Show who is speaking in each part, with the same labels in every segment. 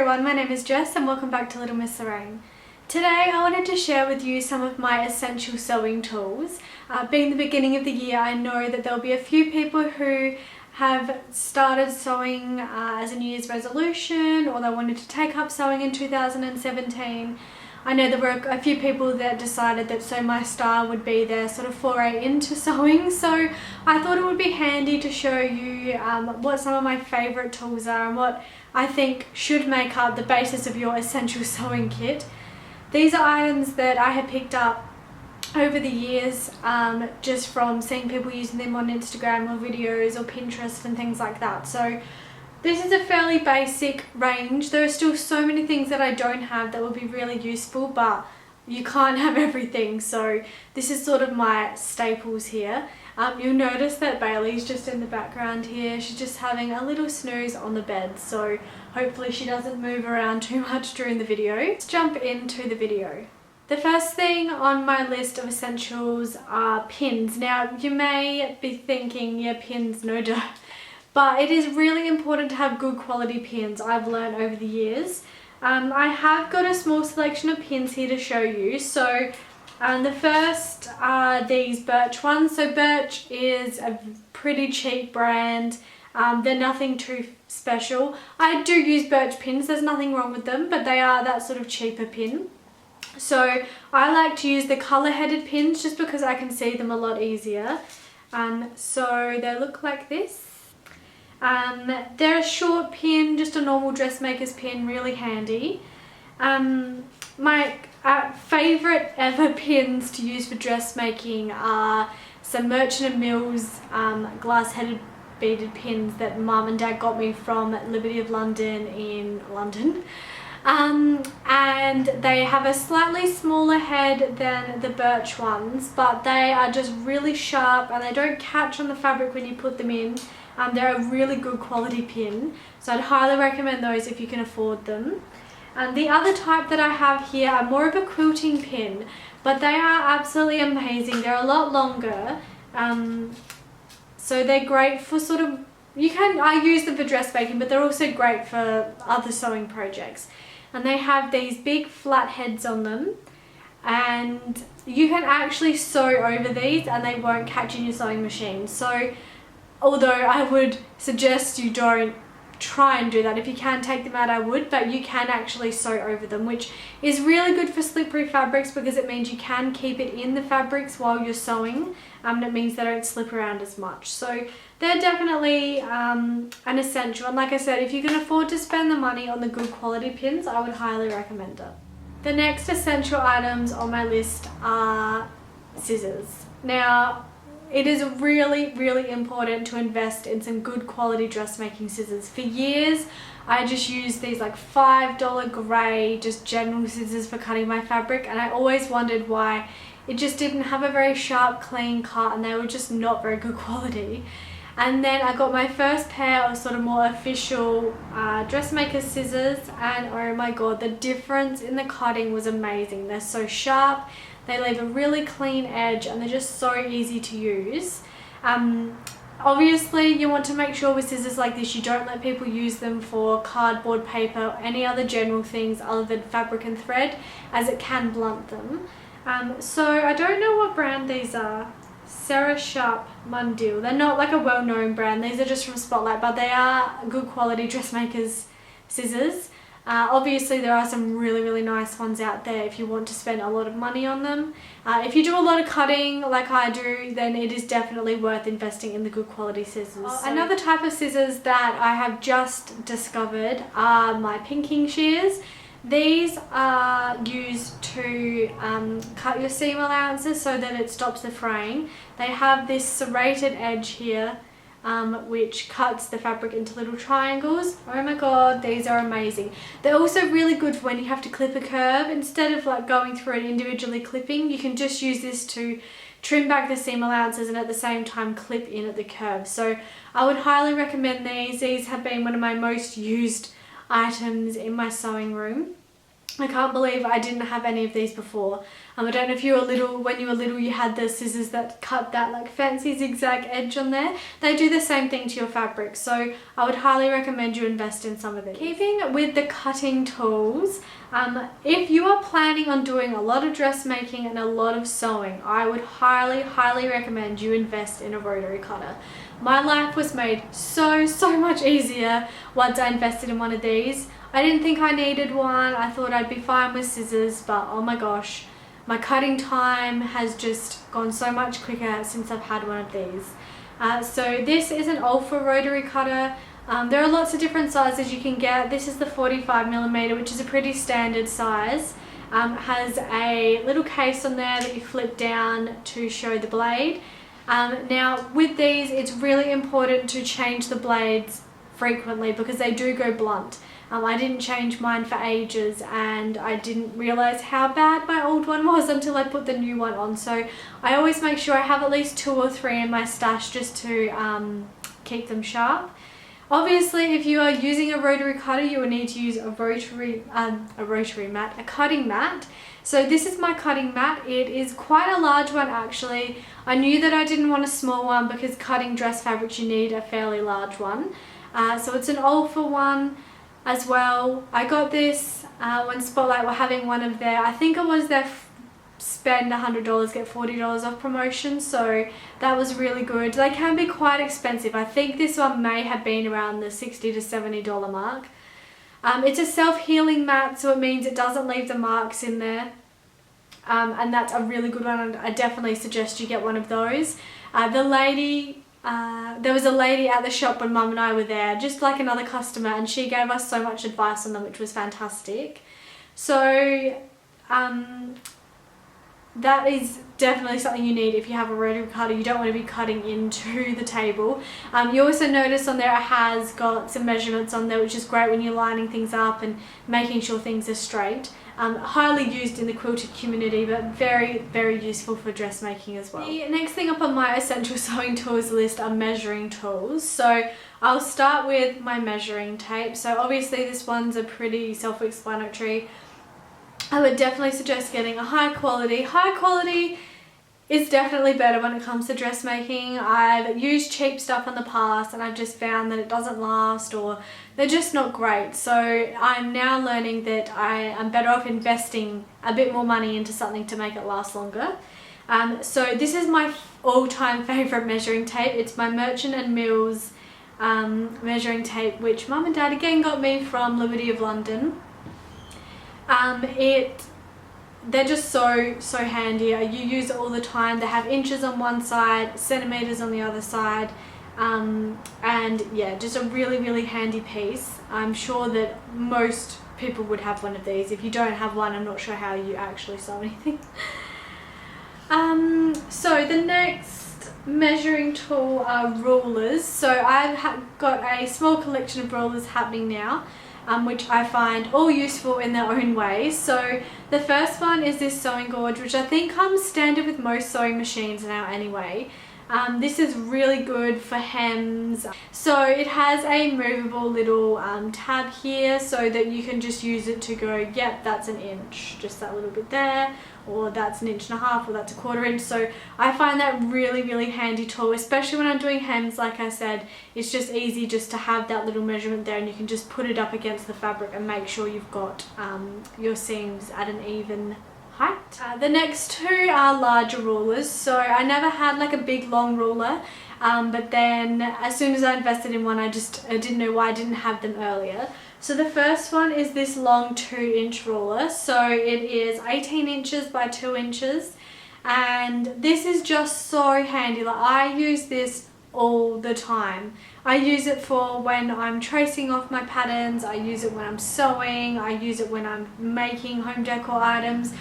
Speaker 1: everyone, my name is Jess and welcome back to Little Miss Lorraine. Today I wanted to share with you some of my essential sewing tools. Being the beginning of the year, I know that there'll be a few people who have started sewing as a New Year's resolution, or they wanted to take up sewing in 2017. I know there were a few people that decided that Sew My Style would be their sort of foray into sewing, so I thought it would be handy to show you what some of my favourite tools are and what I think should make up the basis of your essential sewing kit. These are items that I have picked up over the years just from seeing people using them on Instagram or videos or Pinterest and things like that. So this is a fairly basic range. There are still so many things that I don't have that would be really useful, but you can't have everything. So this is sort of my staples here. You'll notice that Bailey's just in the background here. She's just having a little snooze on the bed, so hopefully she doesn't move around too much during the video. Let's jump into the video. The first thing on my list of essentials are pins. Now you may be thinking, yeah, pins, no duh. But it is really important to have good quality pins, I've learned over the years. I have got a small selection of pins here to show you. So the first are these Birch ones. So Birch is a pretty cheap brand. They're nothing too special. I do use Birch pins, there's nothing wrong with them, but they are that sort of cheaper pin. So I like to use the colour headed pins just because I can see them a lot easier. So they look like this. They're a short pin, just a normal dressmaker's pin, really handy. My favourite ever pins to use for dressmaking are some Merchant & Mills glass-headed beaded pins that Mum and Dad got me from Liberty of London in London. And they have a slightly smaller head than the Birch ones, but they are just really sharp and they don't catch on the fabric when you put them in. They're a really good quality pin, so I'd highly recommend those if you can afford them. The other type that I have here are more of a quilting pin, but they are absolutely amazing. They're a lot longer, so they're great for sort of, I use them for dressmaking, but they're also great for other sewing projects. And they have these big flat heads on them, and you can actually sew over these and they won't catch in your sewing machine. So although I would suggest you don't try and do that. If you can take them out, I would, but you can actually sew over them, which is really good for slippery fabrics because it means you can keep it in the fabrics while you're sewing, and it means they don't slip around as much. So they're definitely an essential, and like I said, if you can afford to spend the money on the good quality pins, I would highly recommend it. The next essential items on my list are scissors. Now, it is really, really important to invest in some good quality dressmaking scissors. For years, I just used these like $5 grey, just general scissors for cutting my fabric, and I always wondered why it just didn't have a very sharp, clean cut, and they were just not very good quality. And then I got my first pair of sort of more official dressmaker scissors, and oh my god, the difference in the cutting was amazing. They're so sharp. They leave a really clean edge and they're just so easy to use. Obviously you want to make sure with scissors like this you don't let people use them for cardboard, paper, or any other general things other than fabric and thread, as it can blunt them. So I don't know what brand these are. Sarah Sharp Mundil. They're not like a well-known brand. These are just from Spotlight, but they are good quality dressmakers scissors. Obviously there are some really, really nice ones out there if you want to spend a lot of money on them. If you do a lot of cutting like I do, then it is definitely worth investing in the good quality scissors. Another type of scissors that I have just discovered are my pinking shears. These are used to cut your seam allowances so that it stops the fraying. They have this serrated edge here, which cuts the fabric into little triangles. Oh my god, these are amazing. They're also really good for when you have to clip a curve. Instead of like going through and individually clipping, you can just use this to trim back the seam allowances and at the same time clip in at the curve. So I would highly recommend these. These have been one of my most used items in my sewing room. I can't believe I didn't have any of these before. I don't know if you were little, when you were little you had the scissors that cut that like fancy zigzag edge on there. They do the same thing to your fabric, so I would highly recommend you invest in some of these. Keeping with the cutting tools, if you are planning on doing a lot of dressmaking and a lot of sewing, I would highly recommend you invest in a rotary cutter. My life was made so much easier once I invested in one of these. I didn't think I needed one. I thought I'd be fine with scissors, but oh my gosh, my cutting time has just gone so much quicker since I've had one of these. So this is an Alpha rotary cutter. There are lots of different sizes you can get. This is the 45mm, which is a pretty standard size. Has a little case on there that you flip down to show the blade. Now with these, it's really important to change the blades frequently because they do go blunt. I didn't change mine for ages and I didn't realize how bad my old one was until I put the new one on. So I always make sure I have at least 2 or 3 in my stash just to keep them sharp. Obviously, if you are using a rotary cutter, you will need to use a cutting mat. So this is my cutting mat. It is quite a large one actually. I knew that I didn't want a small one because cutting dress fabrics you need a fairly large one. So it's an Alpha one as well. I got this when Spotlight were having one of their, I think it was their spend $100 get $40 off promotion, so that was really good. They can be quite expensive. I think this one may have been around the $60 to $70 mark. It's a self-healing mat, so it means it doesn't leave the marks in there, and that's a really good one, and I definitely suggest you get one of those. There was a lady at the shop when Mum and I were there, just like another customer, and she gave us so much advice on them, which was fantastic. So that is definitely something you need if you have a rotary cutter. You don't want to be cutting into the table. You also notice on there it has got some measurements on there, which is great when you're lining things up and making sure things are straight. Highly used in the quilted community, but very useful for dressmaking as well. The next thing up on my essential sewing tools list are measuring tools. So I'll start with my measuring tape. So obviously this one's a pretty self-explanatory. I would definitely suggest getting a high quality. High quality is definitely better when it comes to dressmaking. I've used cheap stuff in the past and I've just found that it doesn't last, or they're just not great. So I'm now learning that I am better off investing a bit more money into something to make it last longer. So this is my all-time favorite measuring tape. It's my Merchant & Mills measuring tape, which Mum and Dad again got me from Liberty of London. They're just so handy. You use it all the time. They have inches on one side, centimeters on the other side, and yeah, just a really handy piece. I'm sure that most people would have one of these. If you don't have one, I'm not sure how you actually sew anything. So the next measuring tool are rulers. So I've got a small collection of rulers happening now, which I find all useful in their own way. So the first one is this sewing gauge, which I think comes standard with most sewing machines now anyway. This is really good for hems. So it has a movable little tab here so that you can just use it to go, yep, that's an inch, just that little bit there, or that's 1.5 inches, or that's 1/4 inch. So I find that really handy tool, especially when I'm doing hems. Like I said, it's just easy just to have that little measurement there, and you can just put it up against the fabric and make sure you've got your seams at an even height. The next two are larger rulers. So I never had like a big long ruler, but then as soon as I invested in one, I didn't know why I didn't have them earlier. So the first one is this long 2-inch ruler. So it is 18 inches by 2 inches, and this is just so handy. Like, I use this all the time. I use it for when I'm tracing off my patterns, I use it when I'm sewing, I use it when I'm making home decor items.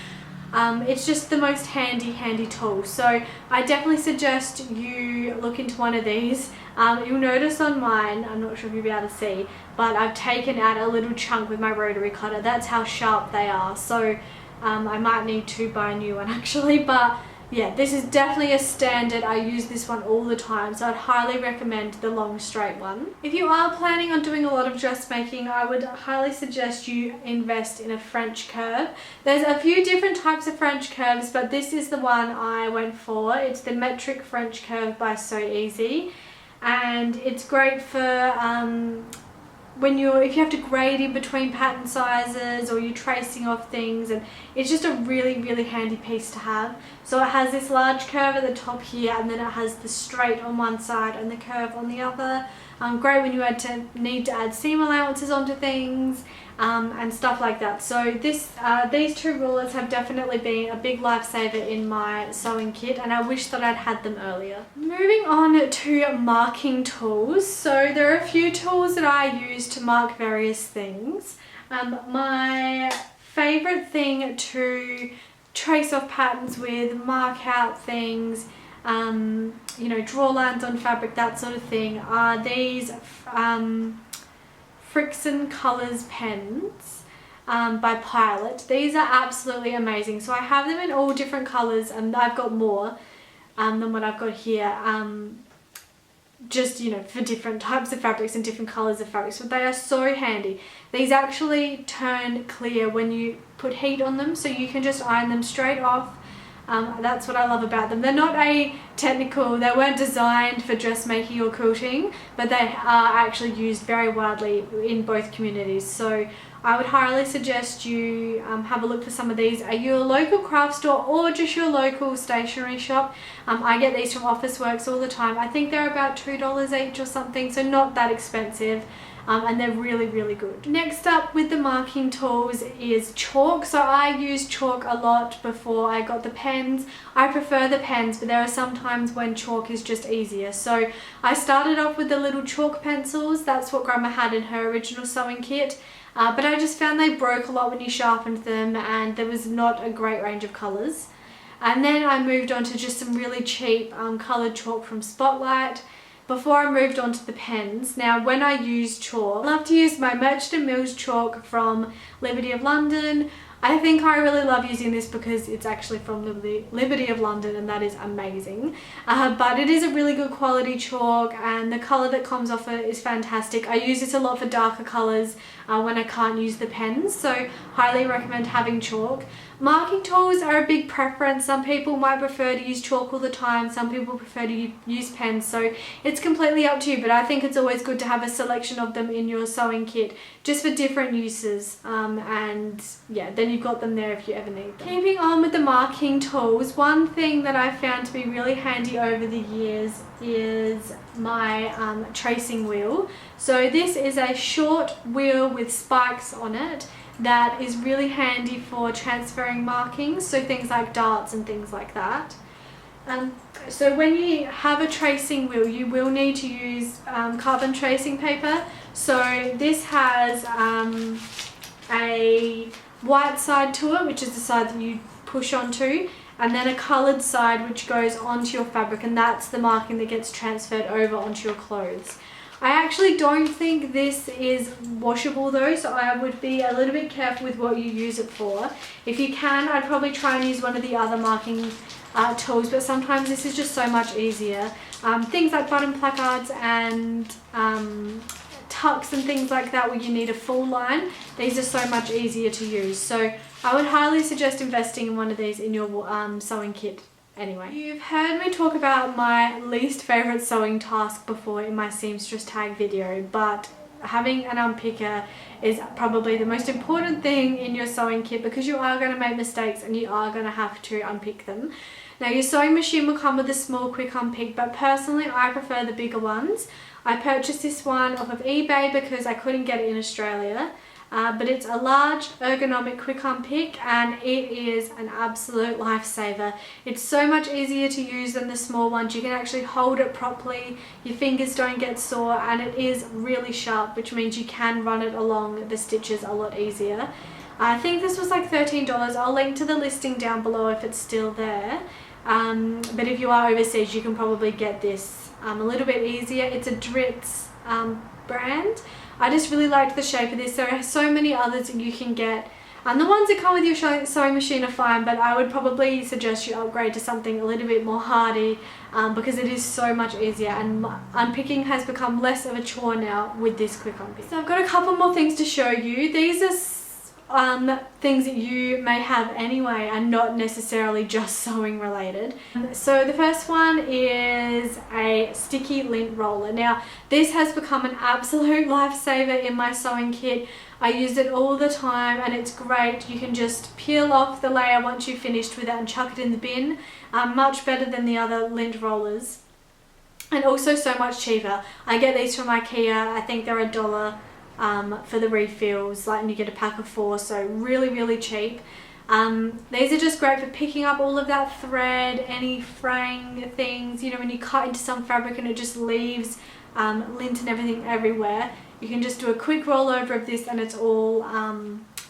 Speaker 1: It's just the most handy tool. So I definitely suggest you look into one of these. You'll notice on mine, I'm not sure if you'll be able to see, but I've taken out a little chunk with my rotary cutter. That's how sharp they are. So I might need to buy a new one actually, but yeah, this is definitely a standard. I use this one all the time, so I'd highly recommend the long straight one. If you are planning on doing a lot of dressmaking, I would highly suggest you invest in a French curve. There's a few different types of French curves, but this is the one I went for. It's the metric French curve by So Easy, and it's great for if you have to grade in between pattern sizes or you're tracing off things, and it's just a really handy piece to have. So it has this large curve at the top here, and then it has the straight on one side and the curve on the other. Great when you need to add seam allowances onto things and stuff like that. So these two rulers have definitely been a big lifesaver in my sewing kit, and I wish that I'd had them earlier. Moving on to marking tools. So there are a few tools that I use to mark various things. My favourite thing to trace off patterns with, mark out things, you know, draw lines on fabric, that sort of thing, are these Friction Colours pens by Pilot. These are absolutely amazing. So I have them in all different colours, and I've got more than what I've got here, just, you know, for different types of fabrics and different colours of fabrics, but they are so handy. These actually turn clear when you put heat on them, so you can just iron them straight off. That's what I love about them. They're not they weren't designed for dressmaking or quilting, but they are actually used very widely in both communities. So I would highly suggest you have a look for some of these at your local craft store or just your local stationery shop. I get these from Officeworks all the time. I think they're about $2 each or something, so not that expensive. And they're really good. Next up with the marking tools is chalk. So I used chalk a lot before I got the pens. I prefer the pens, but there are some times when chalk is just easier. So I started off with the little chalk pencils. That's what Grandma had in her original sewing kit. But I just found they broke a lot when you sharpened them, and there was not a great range of colours. And then I moved on to just some really cheap coloured chalk from Spotlight before I moved on to the pens. Now, when I use chalk, I love to use my Merchant & Mills chalk from Liberty of London. I think I really love using this because it's actually from Liberty of London, and that is amazing. But it is a really good quality chalk, and the colour that comes off it is fantastic. I use this a lot for darker colours when I can't use the pens, so highly recommend having chalk. Marking tools are a big preference. Some people might prefer to use chalk all the time, some people prefer to use pens, so it's completely up to you, but I think it's always good to have a selection of them in your sewing kit just for different uses, and yeah, then you've got them there if you ever need them. Keeping on with the marking tools, one thing that I found to be really handy over the years is my tracing wheel. So this is a short wheel with spikes on it that is really handy for transferring markings, so things like darts and things like that. So when you have a tracing wheel, you will need to use carbon tracing paper. So this has a white side to it, which is the side that you push onto, and then a coloured side which goes onto your fabric, and that's the marking that gets transferred over onto your clothes. I actually don't think this is washable though, so I would be a little bit careful with what you use it for. If you can, I'd probably try and use one of the other marking tools, but sometimes this is just so much easier. Things like button placards and tucks and things like that where you need a full line, these are so much easier to use. So I would highly suggest investing in one of these in your sewing kit. Anyway, you've heard me talk about my least favourite sewing task before in my seamstress tag video, but having an unpicker is probably the most important thing in your sewing kit because you are going to make mistakes and you are going to have to unpick them. Now, your sewing machine will come with a small quick unpick, but personally I prefer the bigger ones. I purchased this one off of eBay because I couldn't get it in Australia. But it's a large ergonomic quick unpick, and it is an absolute lifesaver. It's so much easier to use than the small ones. You can actually hold it properly, your fingers don't get sore, and it is really sharp, which means you can run it along the stitches a lot easier. I think this was like $13. I'll link to the listing down below if it's still there. But if you are overseas, you can probably get this a little bit easier. It's a Dritz brand. I just really liked the shape of this. There are so many others that you can get And the ones that come with your sewing machine are fine, but I would probably suggest you upgrade to something a little bit more hardy because it is so much easier, and unpicking has become less of a chore now with this quick unpick. So I've got a couple more things to show you. These are things that you may have anyway and not necessarily just sewing related. So the first one is a sticky lint roller. Now this has become an absolute lifesaver in my sewing kit. I use it all the time and it's great. You can just peel off the layer once you've finished with it and chuck it in the bin. Much better than the other lint rollers, and also so much cheaper. I get these from IKEA. I think they're $1 for the refills, like, and you get a pack of 4, so really cheap. These are just great for picking up all of that thread, any fraying things, you know, when you cut into some fabric and it just leaves lint and everything everywhere. You can just do a quick roll over of this and it's all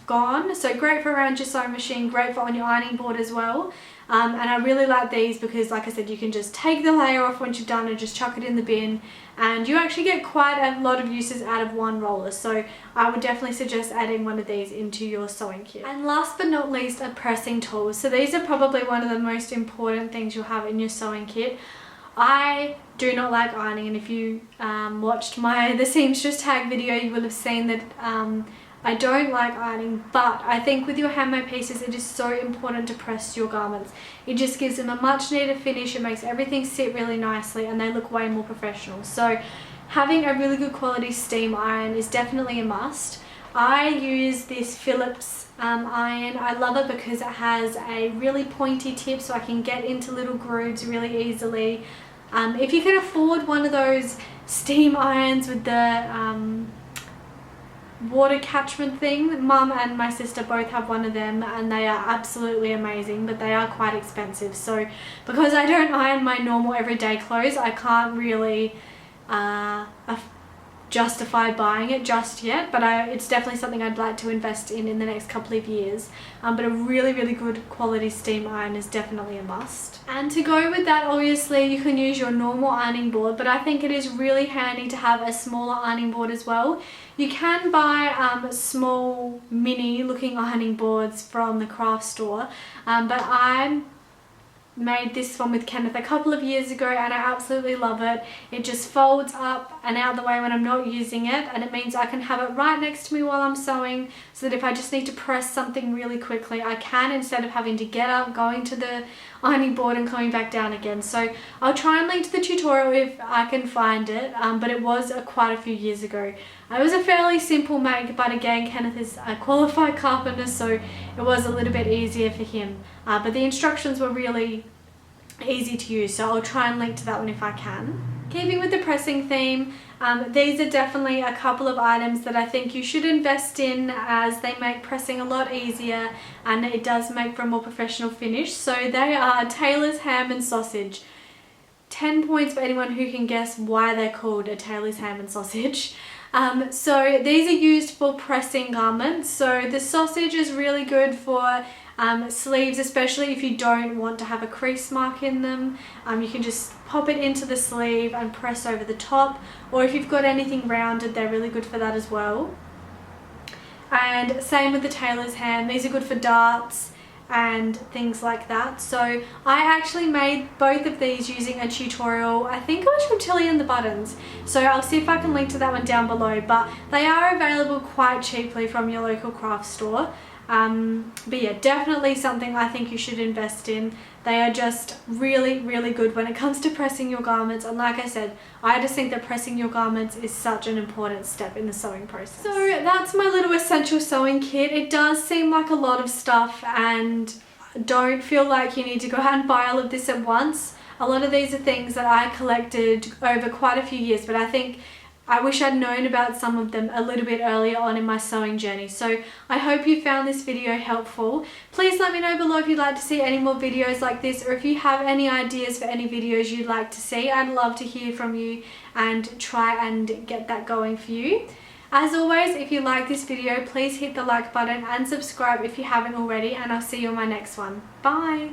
Speaker 1: gone. So great for around your sewing machine, great for on your ironing board as well. And I really like these because, like I said, you can just take the layer off once you've done and just chuck it in the bin, and you actually get quite a lot of uses out of one roller. So I would definitely suggest adding one of these into your sewing kit. And last but not least are pressing tools. So these are probably one of the most important things you'll have in your sewing kit. I do not like ironing, and if you watched the seamstress tag video, you will have seen that I don't like ironing, but I think with your handmade pieces it is so important to press your garments. It just gives them a much neater finish, it makes everything sit really nicely, and they look way more professional. So having a really good quality steam iron is definitely a must. I use this Phillips iron. I love it because it has a really pointy tip so I can get into little grooves really easily. If you can afford one of those steam irons with the water catchment thing, Mum and my sister both have one of them and they are absolutely amazing, but they are quite expensive. So because I don't iron my normal everyday clothes, I can't really justify buying it just yet, but it's definitely something I'd like to invest in the next couple of years. But a really good quality steam iron is definitely a must. And to go with that, obviously you can use your normal ironing board, but I think it is really handy to have a smaller ironing board as well. You can buy small mini looking ironing boards from the craft store, but I made this one with Kenneth a couple of years ago and I absolutely love it. It just folds up and out of the way when I'm not using it, and it means I can have it right next to me while I'm sewing, so that if I just need to press something really quickly I can, instead of having to get up, going to the ironing board and coming back down again. So I'll try and link to the tutorial if I can find it, but it was quite a few years ago. It was a fairly simple make, but again, Kenneth is a qualified carpenter, so it was a little bit easier for him. But the instructions were really easy to use, so I'll try and link to that one if I can. Keeping with the pressing theme, these are definitely a couple of items that I think you should invest in, as they make pressing a lot easier and it does make for a more professional finish. So they are Taylor's ham and sausage. 10 points for anyone who can guess why they're called a Taylor's ham and sausage. So these are used for pressing garments. So the sausage is really good for sleeves, especially if you don't want to have a crease mark in them. You can just pop it into the sleeve and press over the top, or if you've got anything rounded, they're really good for that as well. And same with the Taylor's ham, these are good for darts and things like that. So I actually made both of these using a tutorial, I think it was from Tilly and the Buttons, so I'll see if I can link to that one down below, but they are available quite cheaply from your local craft store. But yeah, definitely something I think you should invest in. They are just really good when it comes to pressing your garments, and like I said, I just think that pressing your garments is such an important step in the sewing process. So that's my little essential sewing kit. It does seem like a lot of stuff, and don't feel like you need to go out and buy all of this at once. A lot of these are things that I collected over quite a few years, but I wish I'd known about some of them a little bit earlier on in my sewing journey. So I hope you found this video helpful. Please let me know below if you'd like to see any more videos like this, or if you have any ideas for any videos you'd like to see. I'd love to hear from you and try and get that going for you. As always, if you like this video, please hit the like button and subscribe if you haven't already, and I'll see you on my next one. Bye!